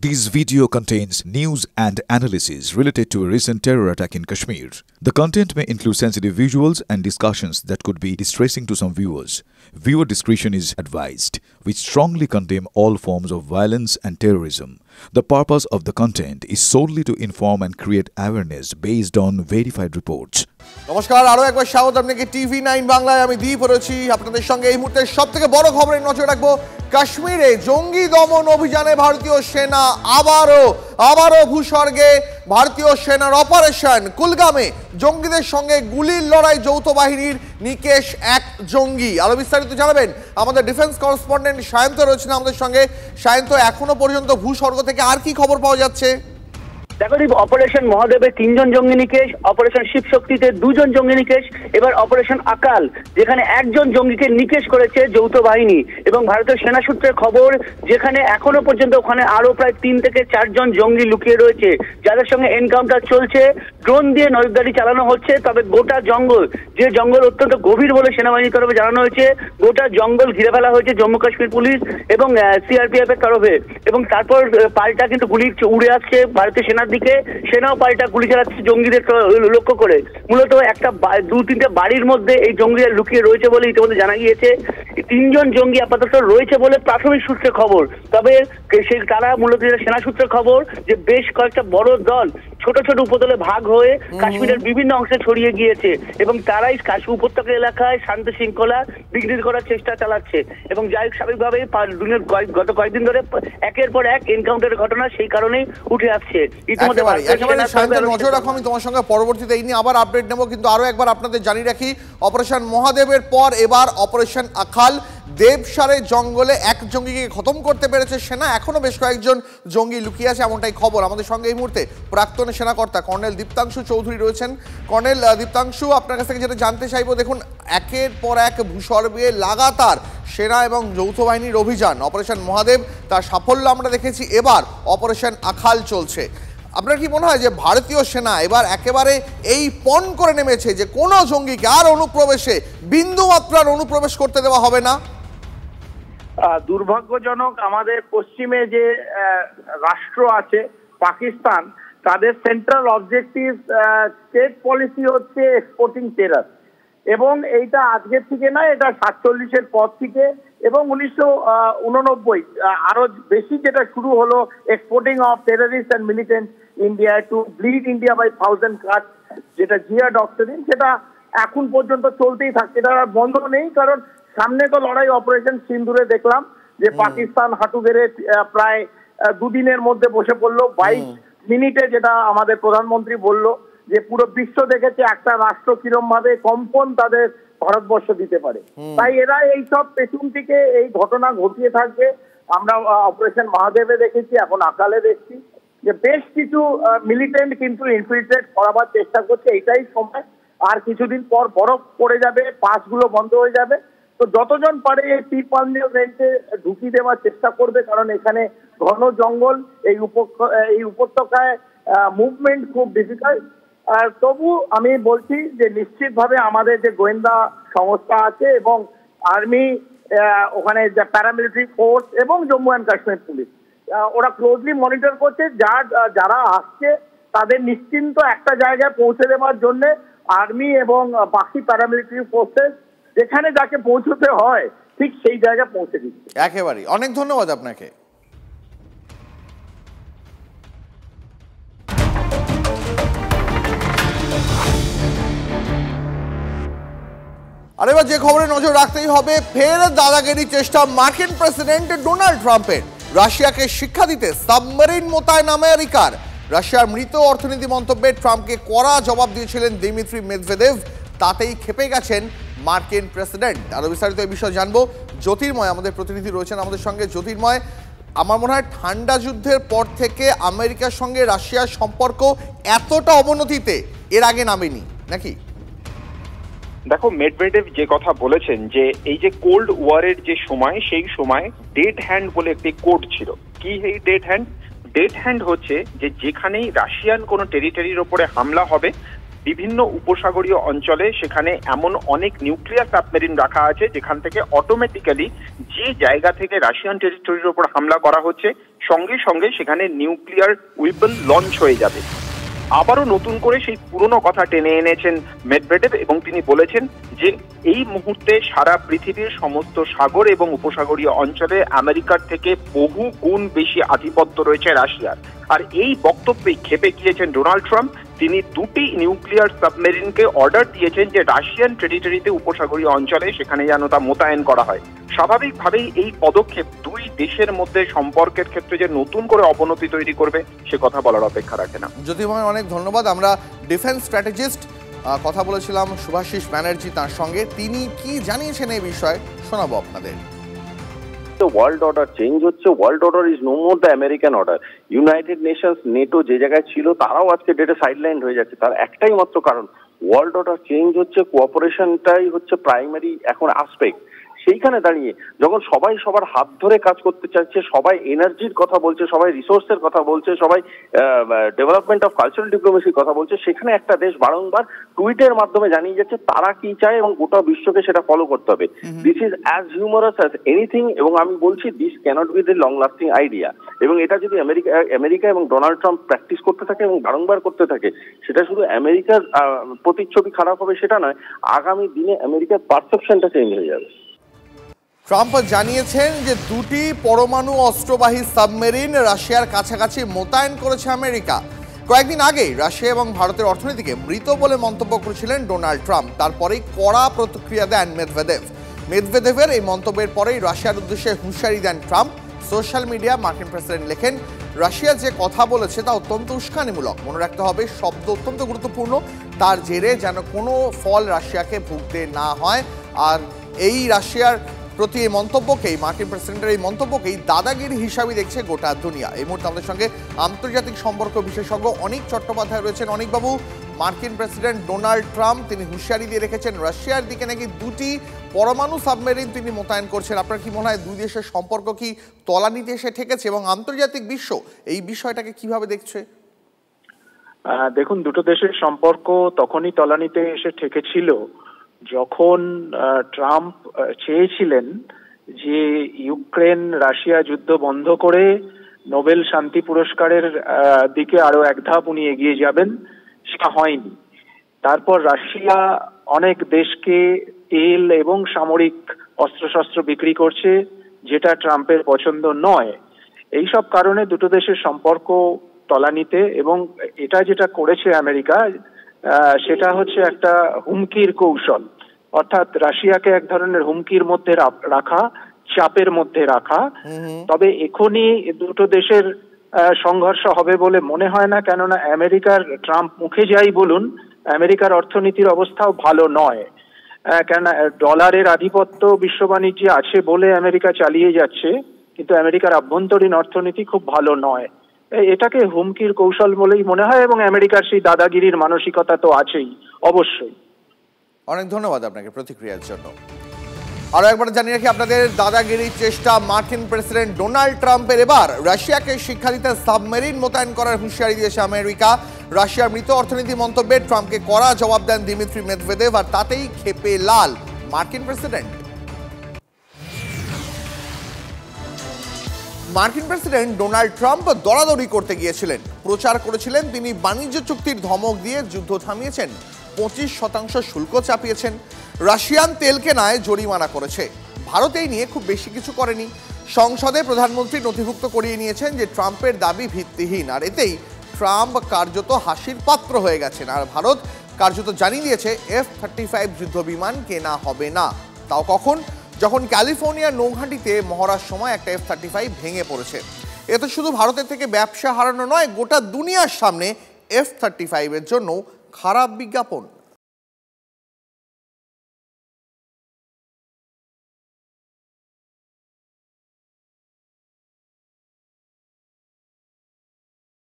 This video contains news and analysis related to a recent terror attack in Kashmir. The content may include sensitive visuals and discussions that could be distressing to some viewers. Viewer discretion is advised. We strongly condemn all forms of violence and terrorism. The purpose of the content is solely to inform and create awareness based on verified reports. নমস্কার, আরো একবার স্বাগত আপনাকে টিভি9 বাংলায়। আমি দীপ রয়েছি আপনাদের সঙ্গে। এই মুহূর্তে সবথেকে বড় খবরে নজর রাখবো। কাশ্মীরে জঙ্গি দমন অভিযানে ভারতীয় সেনা আবারও ভূস্বর্গে। ভারতীয় সেনার অপারেশন কুলগামে জঙ্গিদের সঙ্গে গুলির লড়াই, যৌথ বাহিনীর নিকেশ এক জঙ্গি। আরো বিস্তারিত জানাবেন আমাদের ডিফেন্স করেসপন্ডেন্ট সায়ন্ত রয়েছেন আমাদের সঙ্গে। সায়ন্ত, এখনো পর্যন্ত ভূস্বর্গ থেকে আর কি খবর পাওয়া যাচ্ছে? দেখো, অপারেশন মহাদেবে 3 জন জঙ্গি নিকেশ, অপারেশন শিবশক্তিতে 2 জন জঙ্গি নিকেশ, এবার অপারেশন আকাল যেখানে 1 জন জঙ্গিকে নিকেশ করেছে যৌথ বাহিনী। এবং ভারতীয় সেনা সূত্রের খবর, যেখানে এখনো পর্যন্ত ওখানে আরো প্রায় 3 থেকে 4 জন জঙ্গি লুকিয়ে রয়েছে, যাদের সঙ্গে এনকাউন্টার চলছে। ড্রোন দিয়ে নজরদারি চালানো হচ্ছে। তবে গোটা জঙ্গল, যে জঙ্গল অত্যন্ত গভীর বলে সেনাবাহিনীর তরফে জানানো হয়েছে, গোটা জঙ্গল ঘিরে ফেলা হয়েছে জম্মু কাশ্মীর পুলিশ এবং সিআরপিএফ এর তরফে। এবং তারপর পাল্টা কিন্তু গুলি উড়ে আসছে ভারতীয় সেনার দিকে। সেনাও পাল্টা গুলি চালাচ্ছে জঙ্গিদের লক্ষ্য করে। মূলত একটা 2-3টে বাড়ির মধ্যে এই জঙ্গিরা লুকিয়ে রয়েছে বলে ইতিমধ্যে জানা গিয়েছে। 3 জন জঙ্গি আপাতত রয়েছে বলে প্রাথমিক সূত্রে খবর। তবে তারা মূলত সেনা সূত্রে খবর যে বেশ কয়েকটা বড় দল ছোট ছোট উপদলে ভাগ হয়ে কাশ্মীরের বিভিন্ন অংশে ছড়িয়ে গিয়েছে এবং তারাই কাশ্মীর উপত্যকা এলাকায় শান্তি শৃঙ্খলা বিঘ্নিত করার চেষ্টা চালাচ্ছে। এবং যাই স্বাভাবিকভাবে গত কয়েকদিন ধরে একের পর এক এনকাউন্টারের ঘটনা সেই কারণেই উঠে আসছে। ইতিমধ্যে নজর রাখো। আমি তোমার সঙ্গে পরবর্তীতে এই নিয়ে আবার আপডেট নেবো, কিন্তু আরো একবার আপনাদের জানিয়ে রাখি, অপারেশন মহাদেবের পর এবার অপারেশন আখাল। দেবসারে জঙ্গলে 1 জঙ্গিকে খতম করতে পেরেছে সেনা। এখনো বেশ কয়েকজন জঙ্গি লুকিয়ে আছে, এমনটাই খবর। আমাদের সঙ্গে এই মুহূর্তে প্রাক্তন সেনাকর্তা কর্নেল দীপ্তাংশু চৌধুরী রয়েছেন। কর্নেল দীপ্তাংশু, আপনার কাছ থেকে যেটা জানতে চাইবো, দেখুন একের পর এক ভূস্বর্গে লাগাতার সেনা এবং যৌথ বাহিনীর অভিযান। অপারেশন মহাদেব তার সাফল্য আমরা দেখেছি, এবার অপারেশন আখাল চলছে। আপনার কি মনে হয় যে ভারতীয় সেনা এবার একেবারে এই পণ করে নেমেছে যে কোনো জঙ্গিকে আর অনুপ্রবেশে বিন্দু মাত্রার অনুপ্রবেশ করতে দেওয়া হবে না? দুর্ভাগ্যজনক, আমাদের পশ্চিমে যে রাষ্ট্র আছে পাকিস্তান, তাদের সেন্ট্রাল অবজেক্টিভ স্টেট পলিসি হচ্ছে এক্সপোর্টিং টেরর। এবং এইটা আজকের থেকে নয়, এটা 47-এর পর থেকে এবং 1989 আরো বেশি যেটা শুরু হলো, exporting of terrorist and militant India to bleed India by 1000 cut, যেটা জিয়া ডক্টরিন, সেটা এখন পর্যন্ত চলতেই থাকছে। এটা বন্ধ নেই, কারণ সামনে তো লড়াই অপারেশন সিন্দুরে দেখলাম যে পাকিস্তান হাঁটু গেড়ে প্রায় 2 দিনের মধ্যে বসে পড়লো 22 মিনিটে, যেটা আমাদের প্রধানমন্ত্রী বলল যে পুরো বিশ্ব দেখেছে একটা রাষ্ট্র কিরম ভাবে কম্পন তাদের ভারতবর্ষ দিতে পারে। তাই এরা এইসব পেছন থেকে এই ঘটনা ঘটিয়ে থাকবে। আমরা অপারেশন মহাদেবে দেখেছি, এখন আকালে দেখছি যে বেশ কিছু মিলিটেন্ট কিন্তু ইনফিল্ট্রেট করাবার চেষ্টা করছে। এটাই সময়, আর কিছুদিন পর বরফ পড়ে যাবে, পাসগুলো বন্ধ হয়ে যাবে। তো যতজন পারে এই ত্রিপান্নীয় রেঞ্জে ঢুকিয়ে দেওয়ার চেষ্টা করবে, কারণ এখানে ঘন জঙ্গল, এই উপত্যকায় মুভমেন্ট খুব ডিফিকাল্ট। আর তবু আমি বলছি যে নিশ্চিতভাবে আমাদের যে গোয়েন্দা সংস্থা আছে এবং আর্মি, ওখানে যে প্যারামিলিটারি ফোর্স এবং জম্মু অ্যান্ড কাশ্মীর পুলিশ, ওরা ক্লোজলি মনিটর করছে। যারা আসছে তাদের নিশ্চিন্ত একটা জায়গায় পৌঁছে দেওয়ার জন্য আর্মি এবং বাকি প্যারামিলিটারি ফোর্সেস যেখানে যাকে পৌঁছতে হয় ঠিক সেই জায়গায় পৌঁছে দিচ্ছে। একেবারেই অনেক ধন্যবাদ আপনাকে। আর এবার যে খবরে নজর রাখতেই হবে, ফের দাদাগিরি চেষ্টা মার্কিন প্রেসিডেন্ট ডোনাল্ড ট্রাম্পের। রাশিয়াকে শিক্ষা দিতে সাবমেরিন মোতায়েন আমেরিকার। রাশিয়ার মৃত অর্থনীতি মন্তব্যে ট্রাম্পকে কড়া জবাব দিয়েছিলেন দিমিত্রি মেদভেদেভ। তাতেই ক্ষেপে গেছেন মার্কিন প্রেসিডেন্ট। আরো বিস্তারিত এই বিষয়ে জানবো। জ্যোতির্ময় আমাদের প্রতিনিধি রয়েছেন আমাদের সঙ্গে। জ্যোতির্ময়, আমার মনে হয় ঠান্ডা যুদ্ধের পর থেকে আমেরিকার সঙ্গে রাশিয়ার সম্পর্ক এতটা অবনতিতে এর আগে নামেনি নাকি? দেখো, মেদভেদেভ যে কথা বলেছেন যে এই যে কোল্ড ওয়ারের যে সময়, সেই সময় ডেড হ্যান্ড বলে একটি কোড ছিল। কি এই ডেড হ্যান্ড? ডেড হ্যান্ড হচ্ছে যে যেখানেই রাশিয়ান কোনো টেরিটরির ওপরে হামলা হবে বিভিন্ন উপসাগরীয় অঞ্চলে সেখানে এমন অনেক নিউক্লিয়ার সাবমেরিন রাখা আছে যেখান থেকে অটোমেটিক্যালি যে জায়গা থেকে রাশিয়ান টেরিটরির উপর হামলা করা হচ্ছে সঙ্গে সঙ্গে সেখানে নিউক্লিয়ার উইপন লঞ্চ হয়ে যাবে। আবারও নতুন করে সেই পুরনো কথা টেনে এনেছেন মেদভেদেভ এবং তিনি বলেছেন যে এই মুহূর্তে সারা পৃথিবীর সমস্ত সাগর এবং উপসাগরীয় অঞ্চলে আমেরিকার থেকে বহু গুণ বেশি আধিপত্য রয়েছে রাশিয়ার। আর এই বক্তব্যেই ক্ষেপে গিয়েছেন ডোনাল্ড ট্রাম্প। তিনি দুটি নিউক্লিয়ার সাবমেরিনকে অর্ডার দিয়েছেন যে রাশিয়ান টেরিটরিতে উপসাগরীয় অঞ্চলে সেখানে যেন তা মোতায়েন করা হয়। স্বাভাবিকভাবেই এই পদক্ষেপ দুই দেশের মধ্যে সম্পর্কের ক্ষেত্রে যে নতুন করে অবনতি তৈরি করবে সে কথা বলার অপেক্ষা রাখে না। জ্যোতির্ময় অনেক ধন্যবাদ। আমরা ডিফেন্স স্ট্র্যাটেজিস্ট কথা বলেছিলাম শুভাশিস ব্যানার্জি, তার সঙ্গে তিনি কি জানিয়েছেন এই বিষয়ে শোনাবো আপনাদের। ওয়ার্ল্ড অর্ডার চেঞ্জ হচ্ছে। World order is no more the American order. United Nations, NATO যে জায়গায় ছিল তারাও আজকে ডেটে সাইডলাইন হয়ে যাচ্ছে। তার একটাই মাত্র কারণ, ওয়ার্ল্ড অর্ডার চেঞ্জ হচ্ছে, কোঅপারেশনটাই হচ্ছে প্রাইমারি এখন আসপেক্ট। সেইখানে দাঁড়িয়ে যখন সবাই সবার হাত ধরে কাজ করতে চাইছে, সবাই এনার্জির কথা বলছে, সবাই রিসোর্সের কথা বলছে, সবাই ডেভেলপমেন্ট অফ কালচারাল ডিপ্লোমেসির কথা বলছে, সেখানে একটা দেশ বারংবার টুইটের মাধ্যমে জানিয়ে যাচ্ছে তারা কি চায় এবং গোটা বিশ্বকে সেটা ফলো করতে হবে। This is as humorous as anything, এবং আমি বলছি this cannot be the long lasting idea. এবং এটা যদি আমেরিকা এবং ডোনাল্ড ট্রাম্প প্র্যাকটিস করতে থাকে এবং বারংবার করতে থাকে, সেটা শুধু আমেরিকার প্রতিচ্ছবি খারাপ হবে সেটা নয়, আগামী দিনে আমেরিকার পারসেপশনটা চেঞ্জ হয়ে যাবে। ট্রাম্প জানিয়েছেন যে দুটি পরমাণু অস্ত্রবাহী সাবমেরিন রাশিয়ার কাছাকাছি মোতায়েন করেছে আমেরিকা। কয়েকদিন আগেই রাশিয়া এবং ভারতের অর্থনীতিকে মৃত বলে মন্তব্য করেছিলেন ডোনাল্ড ট্রাম্প। তারপরেই কড়া প্রতিক্রিয়া দেন মেদভেদেভ। মেদভেদেভের এই মন্তব্যের পরেই রাশিয়ার উদ্দেশ্যে হুঁশিয়ারি দেন ট্রাম্প। সোশ্যাল মিডিয়া মার্কিন প্রেসিডেন্ট লেখেন, রাশিয়া যে কথা বলেছে তা অত্যন্ত উস্কানিমূলক। মনে রাখতে হবে শব্দ অত্যন্ত গুরুত্বপূর্ণ। তার জেরে যেন কোনো ফল রাশিয়াকে ভুগতে না হয়। আর এই রাশিয়ার প্রতি এই মন্তব্যকেই, মার্কিন প্রেসিডেন্টের এই মন্তব্যকেই দাদাগিরি হিসাবে দেখছে গোটা দুনিয়া। এই মুহূর্তে আমাদের সঙ্গে আন্তর্জাতিক সম্পর্ক বিশেষজ্ঞ অনিক চট্টোপাধ্যায় রয়েছেন। অনিকবাবু, মার্কিন প্রেসিডেন্ট ডোনাল্ড ট্রাম্প তিনি হুঁশিয়ারি দিয়ে রেখেছেন রাশিয়ার দিকে নাকি দুটি পরমাণু সাবমেরিন তিনি মোতায়েন করছেন। আপনার কি মনে হয় দুই দেশের সম্পর্ক কি তলানিতে এসে ঠেকেছে এবং আন্তর্জাতিক বিশ্ব এই বিষয়টাকে কিভাবে দেখছে? দেখুন, দুটো দেশের সম্পর্ক তখনই তলানিতে এসে ঠেকেছিল যখন ট্রাম্প চেয়েছিলেন যে ইউক্রেন রাশিয়া যুদ্ধ বন্ধ করে নোবেল শান্তি পুরস্কারের দিকে আরো এক ধাপ উনি এগিয়ে যাবেন। সেটা হয়নি। তারপর রাশিয়া অনেক দেশকে তেল এবং সামরিক অস্ত্রশস্ত্র বিক্রি করছে, যেটা ট্রাম্পের পছন্দ নয়। এইসব কারণে দুটো দেশের সম্পর্ক তলানিতে। এবং এটা যেটা করেছে আমেরিকা, সেটা হচ্ছে একটা হুমকির কৌশল, অর্থাৎ রাশিয়াকে এক ধরনের হুমকির মধ্যে রাখা, চাপের মধ্যে রাখা। তবে এখনই দুটো দেশের সংঘর্ষ হবে বলে মনে হয় না, কেননা আমেরিকার ট্রাম্প মুখে যাই বলুন, আমেরিকার অর্থনীতির অবস্থাও ভালো নয়। কেননা ডলারের আধিপত্য বিশ্ব বাণিজ্যে আছে বলে আমেরিকা চালিয়ে যাচ্ছে, কিন্তু আমেরিকার আভ্যন্তরীণ অর্থনীতি খুব ভালো নয়। এটাকে হুমকির কৌশল বলেই মনে হয়, এবং আমেরিকার সেই দাদাগিরির মানসিকতা তো আছেই অবশ্যই। অনেক ধন্যবাদ আপনাকে প্রতিক্রিয়ার জন্য। আরো একবার জানিয়ে রাখি আপনাদের, দাদাগিরির চেষ্টা মার্কিন প্রেসিডেন্ট ডোনাল্ড ট্রাম্পের। এবার রাশিয়াকে শিক্ষা দিতে সাবমেরিন মোতায়েন করার হুঁশিয়ারি দিয়েছে আমেরিকা। রাশিয়ার মৃত অর্থনীতি মন্তব্যে ট্রাম্পকে কড়া জবাব দেন দিমিত্রি মেদভেদেভ, আর তাতেই ক্ষেপে লাল মার্কিন প্রেসিডেন্ট। মার্কিন প্রেসিডেন্ট ডোনাল্ড ট্রাম্প দরাদরি করতে গিয়েছিলেন। প্রচার করেছিলেন তিনি বাণিজ্য চুক্তির ধমক দিয়ে যুদ্ধ থামিয়েছেন, 25% শুল্ক চাপিয়েছেন, রাশিয়ান তেল কেনায় জরিমানা করেছে। ভারত এই নিয়ে খুব বেশি কিছু করেনি। সংসদে প্রধানমন্ত্রী নথিভুক্ত করিয়ে নিয়েছেন যে ট্রাম্পের দাবি ভিত্তিহীন, আর এতেই ট্রাম্প কার্যত হাসির পাত্র হয়ে গেছেন। আর ভারত কার্যত জানিয়ে দিয়েছে F-35 যুদ্ধ বিমান কেনা হবে না। তাও কখন? যখন ক্যালিফোর্নিয়ার নৌঘাঁটিতে মহড়ার সময় একটা F-35 ভেঙে পড়েছে। এতে শুধু ভারতের থেকে ব্যবসা হারানো নয়, গোটা দুনিয়ার সামনে F-35 এর জন্য খারাপ বিজ্ঞাপন।